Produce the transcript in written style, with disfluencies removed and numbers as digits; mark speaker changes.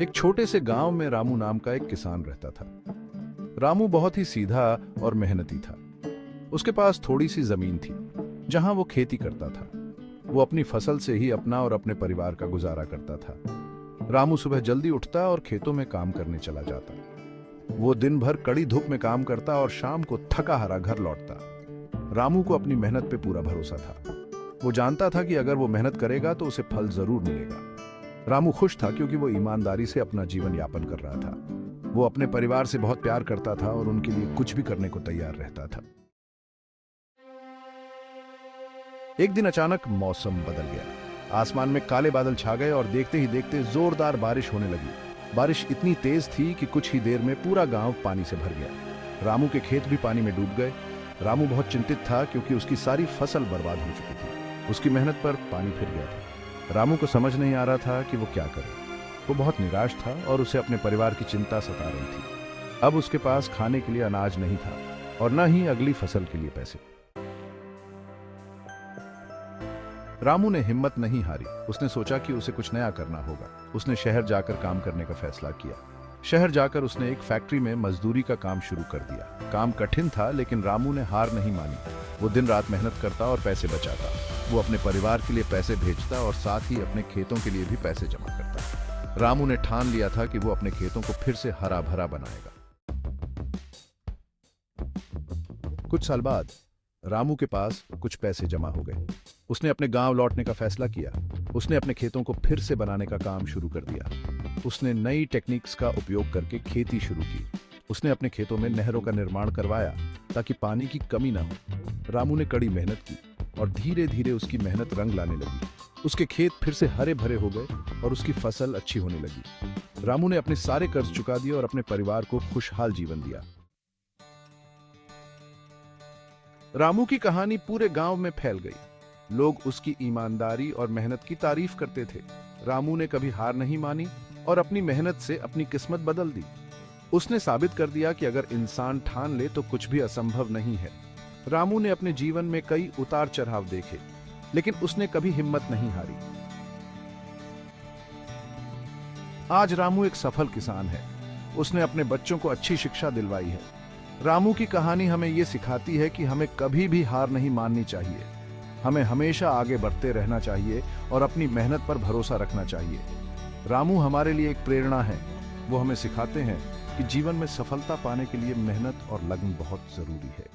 Speaker 1: एक छोटे से गांव में रामू नाम का एक किसान रहता था। रामू बहुत ही सीधा और मेहनती था। उसके पास थोड़ी सी जमीन थी जहां वो खेती करता था। वो अपनी फसल से ही अपना और अपने परिवार का गुजारा करता था। रामू सुबह जल्दी उठता और खेतों में काम करने चला जाता। वो दिन भर कड़ी धूप में काम करता और शाम को थका हारा घर लौटता। रामू को अपनी मेहनत पे पूरा भरोसा था। वो जानता था कि अगर वो मेहनत करेगा तो उसे फल जरूर मिलेगा। रामू खुश था क्योंकि वो ईमानदारी से अपना जीवन यापन कर रहा था। वो अपने परिवार से बहुत प्यार करता था और उनके लिए कुछ भी करने को तैयार रहता था। एक दिन अचानक मौसम बदल गया। आसमान में काले बादल छा गए और देखते ही देखते जोरदार बारिश होने लगी। बारिश इतनी तेज थी कि कुछ ही देर में पूरा गांव पानी से भर गया। रामू के खेत भी पानी में डूब गए। रामू बहुत चिंतित था क्योंकि उसकी सारी फसल बर्बाद हो चुकी थी। उसकी मेहनत पर पानी फिर गया था। रामू को समझ नहीं आ रहा था कि वो क्या करे। वो बहुत निराश था और उसे अपने परिवार की चिंता सता रही थी। अब उसके पास खाने के लिए अनाज नहीं था और न ही अगली फसल के लिए पैसे। रामू ने हिम्मत नहीं हारी। उसने सोचा कि उसे कुछ नया करना होगा। उसने शहर जाकर काम करने का फैसला किया। शहर जाकर उसने एक फैक्ट्री में मजदूरी का काम शुरू कर दिया। काम कठिन था लेकिन रामू ने हार नहीं मानी। वो दिन रात मेहनत करता और पैसे बचाता। वो अपने परिवार के लिए पैसे भेजता और साथ ही अपने खेतों के लिए भी पैसे जमा करता। रामू ने ठान लिया था कि वो अपने खेतों को फिर से हरा भरा बनाएगा। कुछ साल बाद रामू के पास कुछ पैसे जमा हो गए। उसने अपने गांव लौटने का फैसला किया। उसने अपने खेतों को फिर से बनाने का काम शुरू कर दिया। उसने नई टेक्निक्स का उपयोग करके खेती शुरू की। उसने अपने खेतों में नहरों का निर्माण करवाया ताकि पानी की कमी ना हो। रामू ने कड़ी मेहनत की और धीरे धीरे उसकी मेहनत रंग लाने लगी। उसके खेत फिर से हरे भरे हो गए और उसकी फसल अच्छी होने लगी। रामू ने अपने सारे कर्ज चुका दिए और अपने परिवार को खुशहाल जीवन दिया। रामू की कहानी पूरे गांव में फैल गई। लोग उसकी ईमानदारी और मेहनत की तारीफ करते थे। रामू ने कभी हार नहीं मानी और अपनी मेहनत से अपनी किस्मत बदल दी। उसने साबित कर दिया कि अगर इंसान ठान ले तो कुछ भी असंभव नहीं है। रामू ने अपने जीवन में कई उतार चढ़ाव देखे लेकिन उसने कभी हिम्मत नहीं हारी। आज रामू एक सफल किसान है। उसने अपने बच्चों को अच्छी शिक्षा दिलवाई है। रामू की कहानी हमें यह सिखाती है कि हमें कभी भी हार नहीं माननी चाहिए। हमें हमेशा आगे बढ़ते रहना चाहिए और अपनी मेहनत पर भरोसा रखना चाहिए। रामू हमारे लिए एक प्रेरणा है। वो हमें सिखाते हैं कि जीवन में सफलता पाने के लिए मेहनत और लगन बहुत जरूरी है।